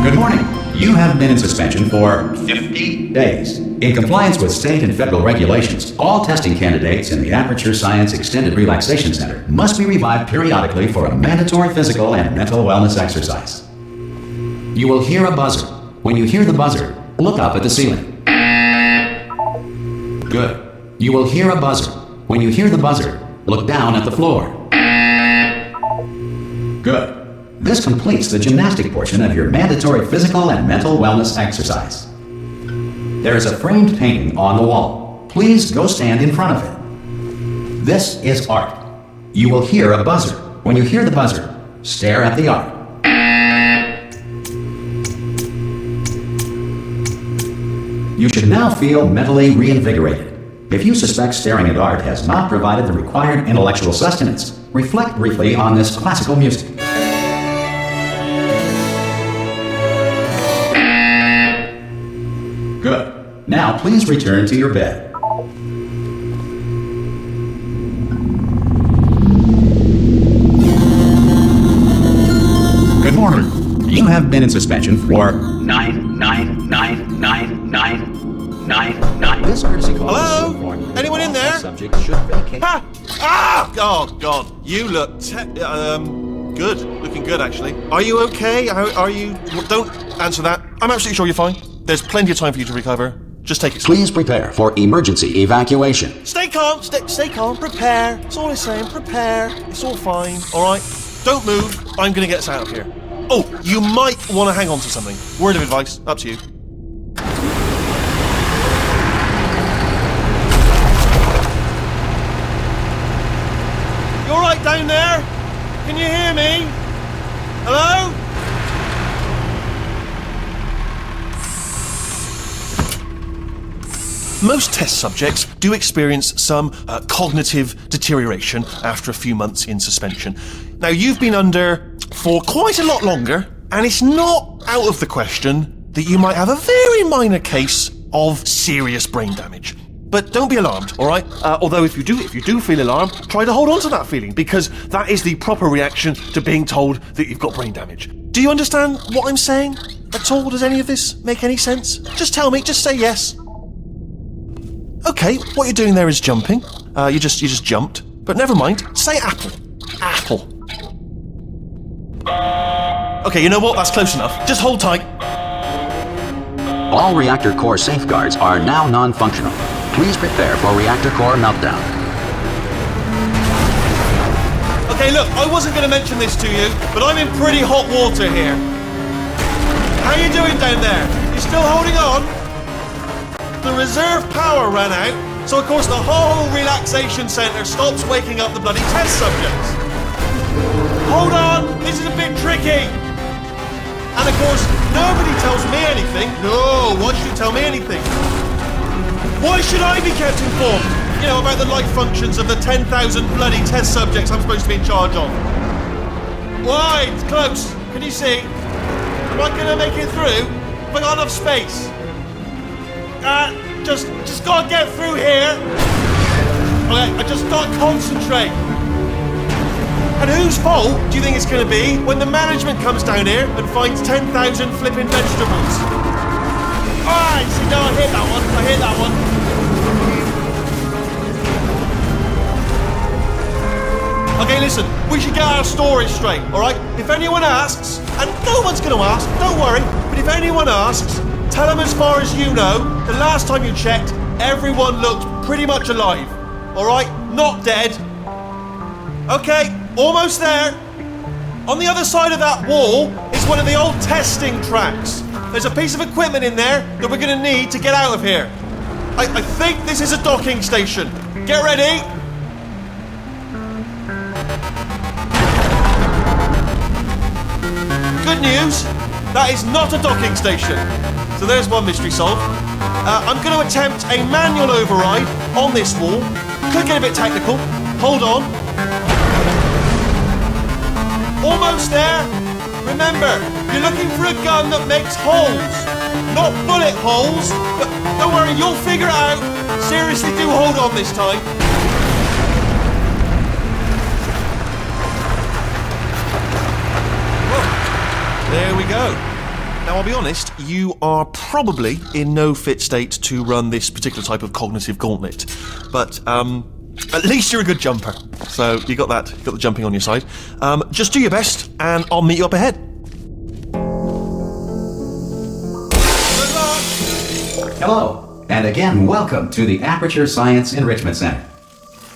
Good morning. You have been in suspension for 50 days. In compliance with state and federal regulations, all testing candidates in the Aperture Science Extended Relaxation Center must be revived periodically for a mandatory physical and mental wellness exercise. You will hear a buzzer. When you hear the buzzer, look up at the ceiling. Good. You will hear a buzzer. When you hear the buzzer, look down at the floor. Good. This completes the gymnastic portion of your mandatory physical and mental wellness exercise. There is a framed painting on the wall. Please go stand in front of it. This is art. You will hear a buzzer. When you hear the buzzer, stare at the art. You should now feel mentally reinvigorated. If you suspect staring at art has not provided the required intellectual sustenance, reflect briefly on this classical music. Good. Now please return to your bed. Good morning. You have been in suspension for 9999999. This courtesy call. Hello? Anyone in there? Subject should vacate. Ha! Ah! Oh God, you look good. Looking good, actually. Are you okay? Are you? Well, don't answer that. I'm absolutely sure you're fine. There's plenty of time for you to recover. Just take it slow. Please prepare for emergency evacuation. Stay calm. Stay calm. Prepare. That's all I'm saying. Prepare. It's all fine. All right. Don't move. I'm gonna get us out of here. Oh, you might want to hang on to something. Word of advice. Up to you. You all right down there? Can you hear me? Hello? Most test subjects do experience some cognitive deterioration after a few months in suspension. Now, you've been under for quite a lot longer, and it's not out of the question that you might have a very minor case of serious brain damage. But don't be alarmed, all right? Although if you do feel alarmed, try to hold on to that feeling, because that is the proper reaction to being told that you've got brain damage. Do you understand what I'm saying at all? Does any of this make any sense? Just tell me, just say yes. Okay, what you're doing there is jumping. You just jumped. But never mind, say apple. Apple. Okay, you know what? That's close enough. Just hold tight. All reactor core safeguards are now non-functional. Please prepare for reactor core meltdown. Okay, look, I wasn't going to mention this to you, but I'm in pretty hot water here. How you doing down there? You still holding on? The reserve power ran out, so of course the whole relaxation centre stops waking up the bloody test subjects. Hold on, this is a bit tricky. And of course, nobody tells me anything. No, why should you tell me anything? Why should I be kept informed? You know, about the life functions of the 10,000 bloody test subjects I'm supposed to be in charge of. Why? It's close. Can you see? Am I going to make it through? Have I got enough space? Just gotta get through here. Okay, I just gotta concentrate. And whose fault do you think it's gonna be when the management comes down here and finds 10,000 flipping vegetables? Alright, see, no, I hit that one. Okay, listen, we should get our story straight, alright? If anyone asks, and no one's gonna ask, don't worry, but if anyone asks, tell them as far as you know, the last time you checked, everyone looked pretty much alive. Alright? Not dead. Okay, almost there. On the other side of that wall is one of the old testing tracks. There's a piece of equipment in there that we're going to need to get out of here. I think this is a docking station. Get ready. Good news, that is not a docking station. So there's one mystery solved. I'm going to attempt a manual override on this wall. Could get a bit technical. Hold on. Almost there. Remember, you're looking for a gun that makes holes. Not bullet holes, but don't worry, you'll figure it out. Seriously, do hold on this time. Whoa. There we go. Now, I'll be honest, you are probably in no fit state to run this particular type of cognitive gauntlet. But, at least you're a good jumper. So, you got that, you got the jumping on your side. Just do your best, and I'll meet you up ahead. Hello, and again, welcome to the Aperture Science Enrichment Center.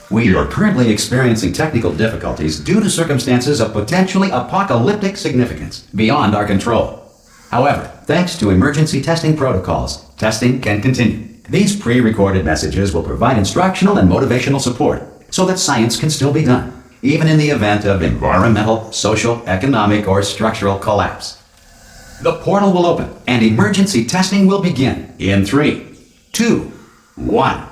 We are currently experiencing technical difficulties due to circumstances of potentially apocalyptic significance beyond our control. However, thanks to emergency testing protocols, testing can continue. These pre-recorded messages will provide instructional and motivational support so that science can still be done, even in the event of environmental, social, economic, or structural collapse. The portal will open and emergency testing will begin in 3, 2, 1.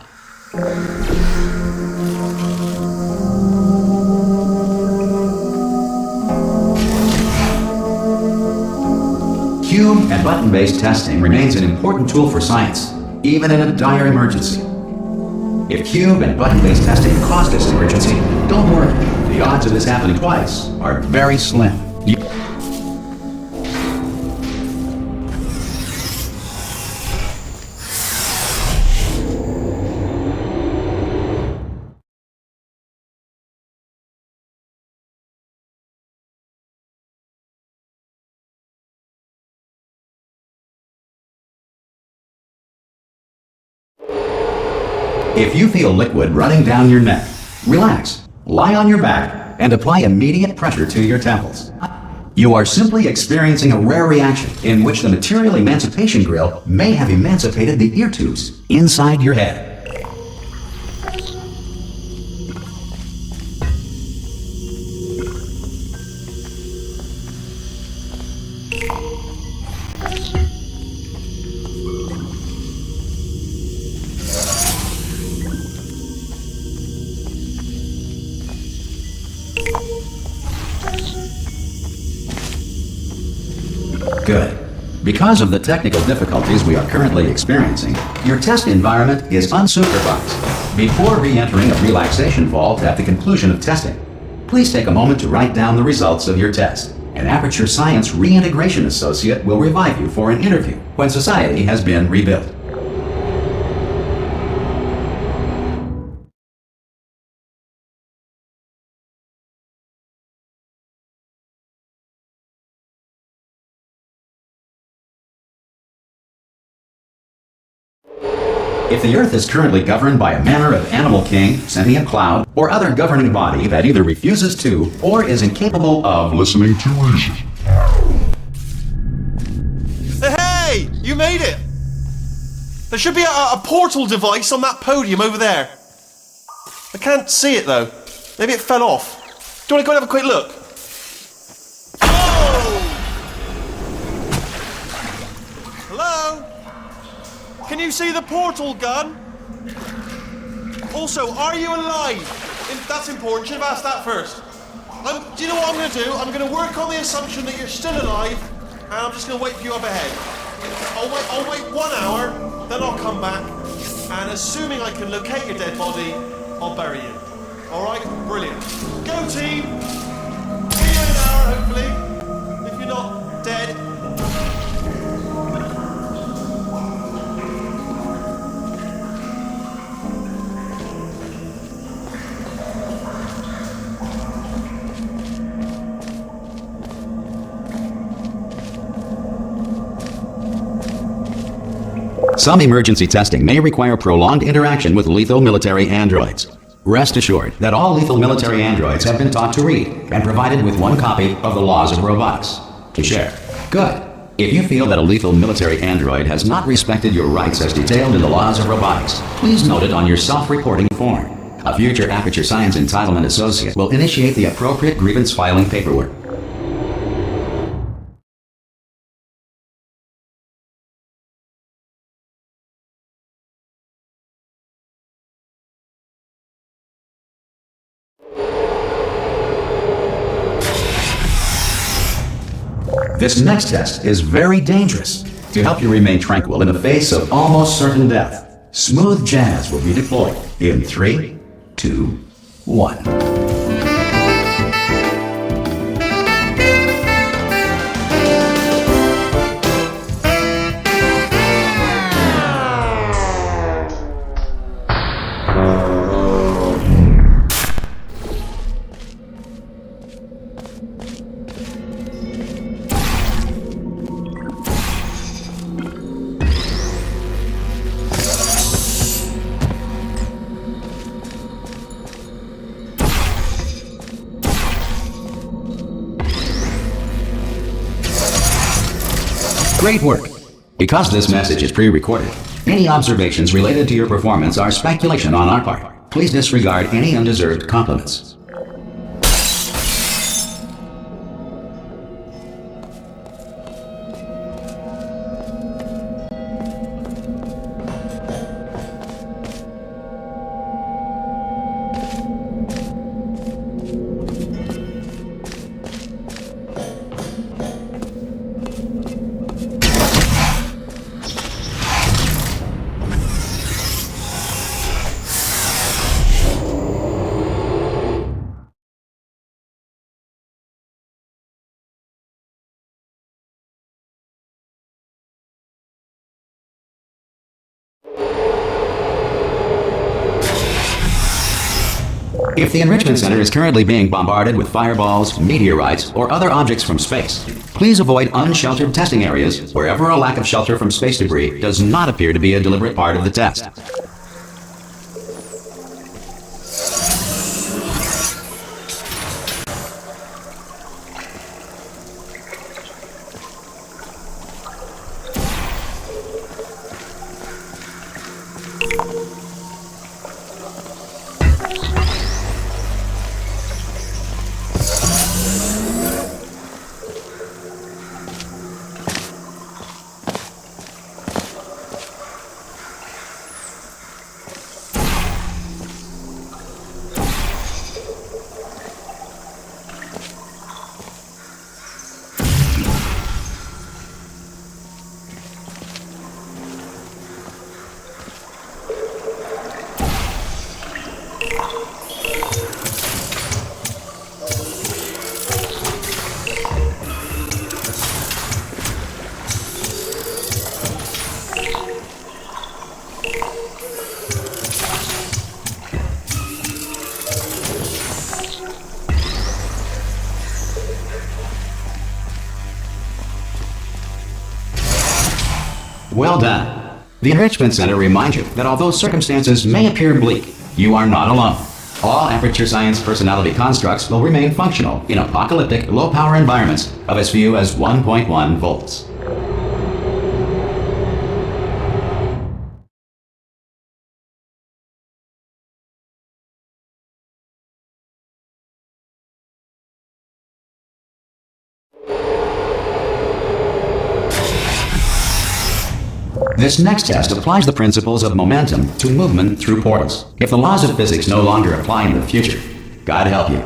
Cube and button-based testing remains an important tool for science, even in a dire emergency. If cube and button-based testing caused this emergency, don't worry. The odds of this happening twice are very slim. If you feel liquid running down your neck, relax, lie on your back, and apply immediate pressure to your temples. You are simply experiencing a rare reaction in which the material emancipation grill may have emancipated the ear tubes inside your head. Good. Because of the technical difficulties we are currently experiencing, your test environment is unsupervised. Before re-entering a relaxation vault at the conclusion of testing, please take a moment to write down the results of your test. An Aperture Science Reintegration Associate will revive you for an interview when society has been rebuilt. If the Earth is currently governed by a manner of animal king, sentient cloud, or other governing body that either refuses to or is incapable of listening to reason. Hey! You made it! There should be a portal device on that podium over there. I can't see it though. Maybe it fell off. Do you want to go and have a quick look? Oh! Hello? Can you see the portal gun? Also, are you alive? That's important. Should have asked that first. Do you know what I'm going to do? I'm going to work on the assumption that you're still alive, and I'm just going to wait for you up ahead. I'll wait 1 hour, then I'll come back, and assuming I can locate your dead body, I'll bury you. All right? Brilliant. Go team! See you in an hour, hopefully. If you're not dead. Some emergency testing may require prolonged interaction with lethal military androids. Rest assured that all lethal military androids have been taught to read and provided with one copy of the laws of robotics to share. Good. If you feel that a lethal military android has not respected your rights as detailed in the laws of robotics, please note it on your self-reporting form. A future Aperture Science Entitlement Associate will initiate the appropriate grievance filing paperwork. This next test is very dangerous. To help you remain tranquil in the face of almost certain death, smooth jazz will be deployed in 3, 2, 1. Great work! Because this message is pre-recorded, any observations related to your performance are speculation on our part. Please disregard any undeserved compliments. If the Enrichment Center is currently being bombarded with fireballs, meteorites, or other objects from space, please avoid unsheltered testing areas wherever a lack of shelter from space debris does not appear to be a deliberate part of the test. Well done. The Enrichment Center reminds you that although circumstances may appear bleak, you are not alone. All Aperture Science personality constructs will remain functional in apocalyptic, low-power environments of as few as 1.1 volts. This next test applies the principles of momentum to movement through portals. If the laws of physics no longer apply in the future, God help you.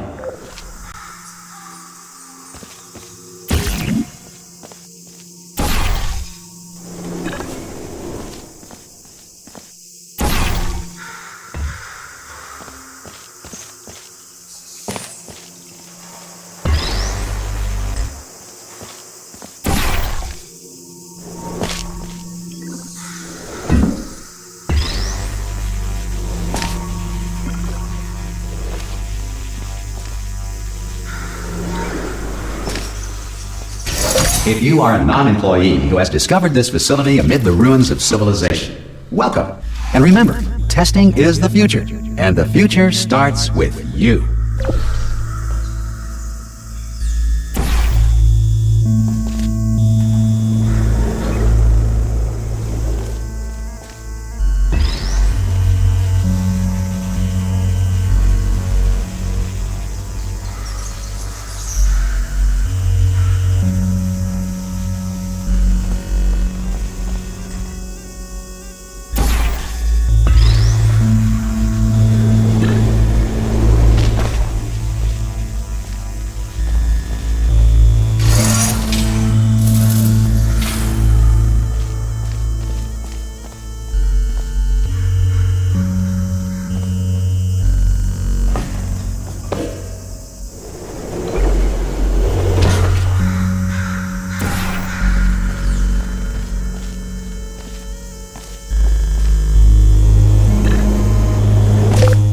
If you are a non-employee who has discovered this facility amid the ruins of civilization, welcome. And remember, testing is the future, And the future starts with you.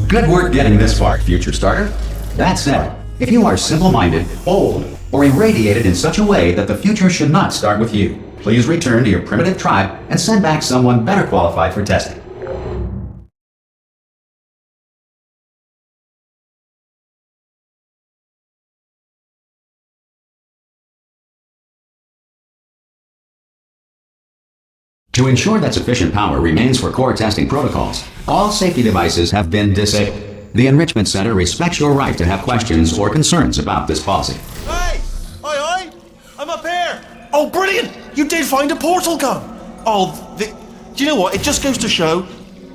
Good work getting this far, future starter. That said, if you are simple-minded, old, or irradiated in such a way that the future should not start with you, please return to your primitive tribe and send back someone better qualified for testing. To ensure that sufficient power remains for core testing protocols, all safety devices have been disabled. The Enrichment Center respects your right to have questions or concerns about this policy. Hey! Aye, I'm up here! Oh, brilliant! You did find a portal gun! Do you know what? It just goes to show,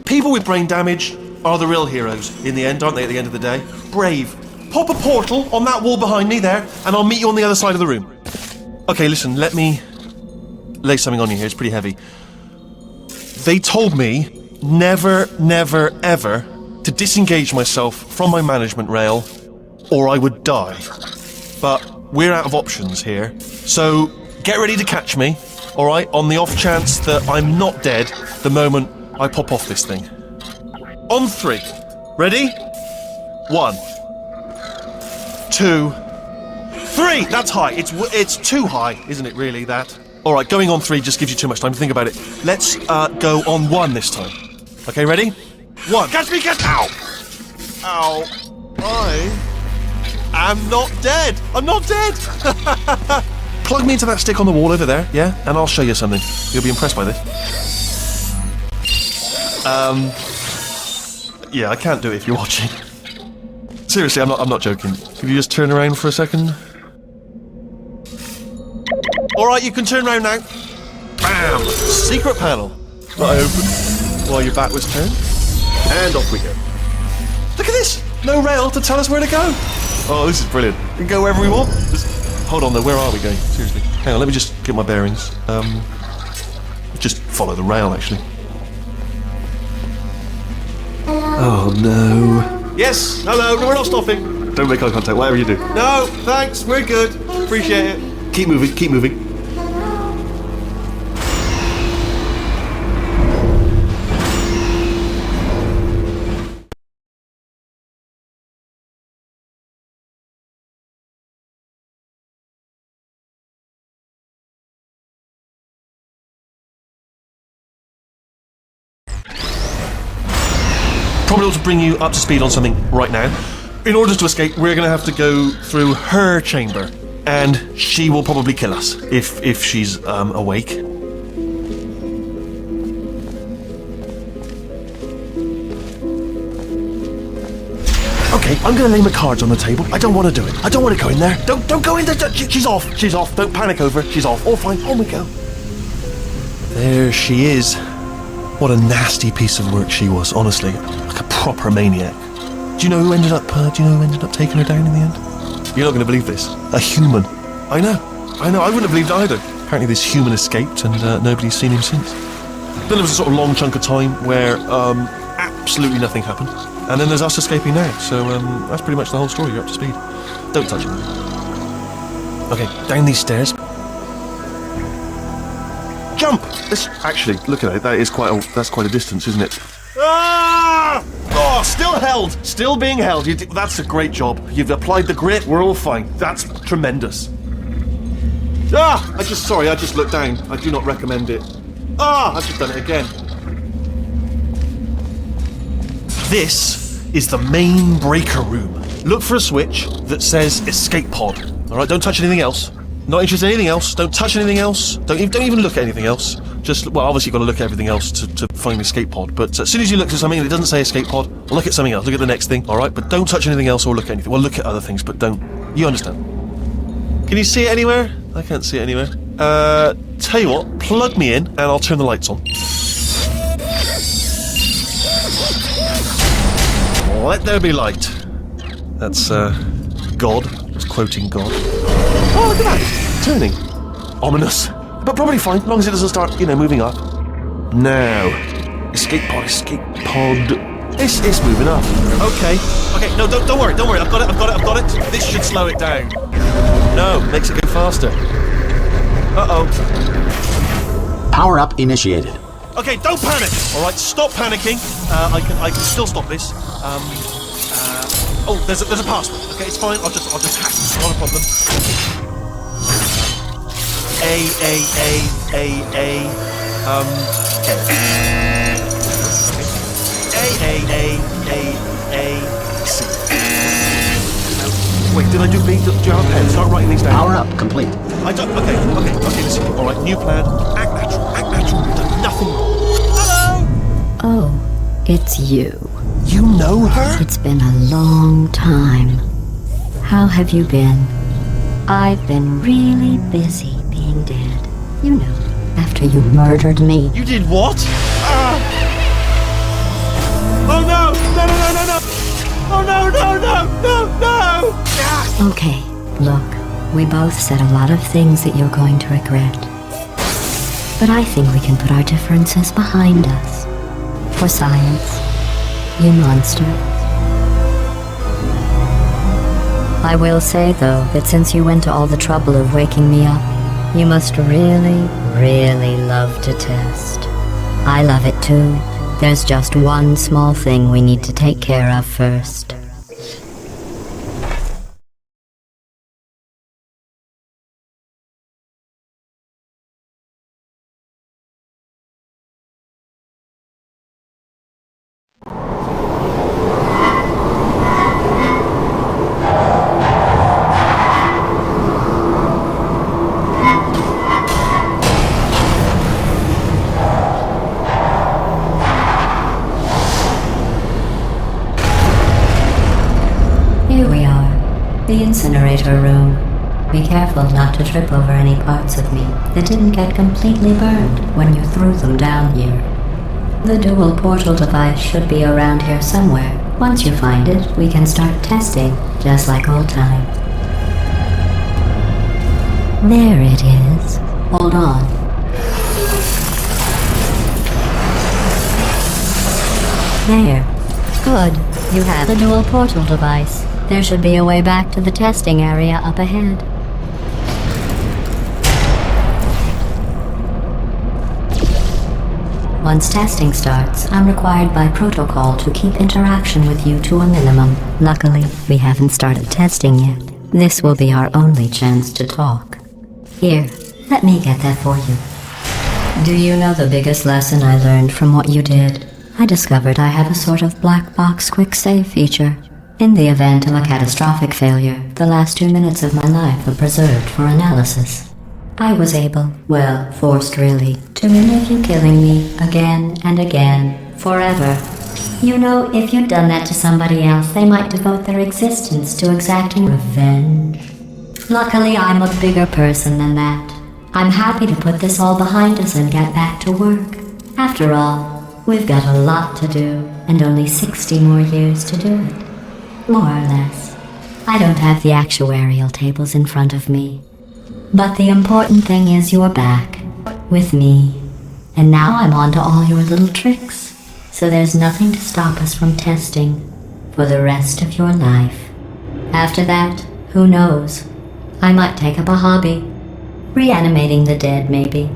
people with brain damage are the real heroes in the end, aren't they, at the end of the day? Brave. Pop a portal on that wall behind me there, and I'll meet you on the other side of the room. Okay, listen, let me lay something on you here. It's pretty heavy. They told me never, never, ever to disengage myself from my management rail or I would die. But we're out of options here. So get ready to catch me, all right, on the off chance that I'm not dead the moment I pop off this thing. On 3. Ready? 1, 2, 3! That's high. It's too high, isn't it, really, that? All right, going on 3 just gives you too much time to think about it. Let's go on 1 this time. Okay, ready? 1. Catch me, catch! Ow! Ow. I am not dead. I'm not dead. Plug me into that stick on the wall over there, yeah? And I'll show you something. You'll be impressed by this. Yeah, I can't do it if you're watching. Seriously, I'm not joking. Could you just turn around for a second? Alright, you can turn around now. Bam! Secret panel. That I opened while your back was turned. And off we go. Look at this! No rail to tell us where to go. Oh, this is brilliant. We can go wherever we want. Just hold on though, where are we going? Seriously. Hang on, let me just get my bearings. Just follow the rail, actually. Oh no. Yes, hello, no, we're not stopping. Don't make eye contact, whatever you do. No, thanks, we're good. Appreciate it. Keep moving, keep moving. Probably ought to bring you up to speed on something right now. In order to escape, we're going to have to go through her chamber. And she will probably kill us, if she's awake. Okay, I'm gonna lay my cards on the table. I don't want to do it. I don't want to go in there. Don't go in there. She's off. She's off. Don't panic over. She's off. All fine. On we go. There she is. What a nasty piece of work she was, honestly. Like a proper maniac. Do you know who ended up taking her down in the end? You're not going to believe this. A human. I know. I wouldn't have believed it either. Apparently this human escaped and nobody's seen him since. Then there was a sort of long chunk of time where absolutely nothing happened. And then there's us escaping now. So that's pretty much the whole story. You're up to speed. Don't touch it. Okay, down these stairs. Jump! Actually, look at it. That's quite a distance, isn't it? Ah! Oh, still held. Still being held. That's a great job. You've applied the grit. We're all fine. That's tremendous. Ah! I just looked down. I do not recommend it. Ah! I've just done it again. This is the main breaker room. Look for a switch that says escape pod. All right, don't touch anything else. Not interested in anything else. Don't touch anything else. Don't even look at anything else. Just, well, obviously you've got to look at everything else to find the escape pod. But as soon as you look at something and it doesn't say escape pod, well, look at something else. Look at the next thing, all right? But don't touch anything else or look at anything. Well, look at other things, but don't. You understand? Can you see it anywhere? I can't see it anywhere. Tell you what, plug me in and I'll turn the lights on. Let there be light. That's, God. It's quoting God. Oh, look at that! Turning. Ominous. But probably fine, as long as it doesn't start, moving up. Now. Escape pod. It's moving up. Okay, no, don't worry. I've got it. This should slow it down. No, makes it go faster. Uh-oh. Power up initiated. Okay, don't panic. All right, stop panicking. I can still stop this. Oh, there's a password. Okay, it's fine. I'll just hack. Not a problem. C. Wait, did I do B? Do you have a pen? Start writing these down. Power up complete. I don't. Okay. Listen. All right, new plan. Act natural. You've done nothing wrong. Hello. Oh, it's you. You know her? It's been a long time. How have you been? I've been really busy being dead. You know, after you murdered me. You did what? Oh no! No! Oh no! Okay, look, we both said a lot of things that you're going to regret. But I think we can put our differences behind us. For science, you monster. I will say, though, that since you went to all the trouble of waking me up, you must really, really love to test. I love it too. There's just one small thing we need to take care of first. Here we are, the incinerator room. Be careful not to trip over any parts of me that didn't get completely burned when you threw them down here. The dual portal device should be around here somewhere. Once you find it, we can start testing, just like old times. There it is. Hold on. There. Good. You have the dual portal device. There should be a way back to the testing area up ahead. Once testing starts, I'm required by protocol to keep interaction with you to a minimum. Luckily, we haven't started testing yet. This will be our only chance to talk. Here, let me get that for you. Do you know the biggest lesson I learned from what you did? I discovered I have a sort of black box quick save feature. In the event of a catastrophic failure, the last 2 minutes of my life are preserved for analysis. I was able, well, forced really, to relive you killing me again and again, forever. You know, if you'd done that to somebody else, they might devote their existence to exacting revenge. Luckily, I'm a bigger person than that. I'm happy to put this all behind us and get back to work. After all, we've got a lot to do, and only 60 more years to do it. More or less. I don't have the actuarial tables in front of me. But the important thing is you're back. With me. And now I'm on to all your little tricks. So there's nothing to stop us from testing. For the rest of your life. After that, who knows? I might take up a hobby. Reanimating the dead, maybe.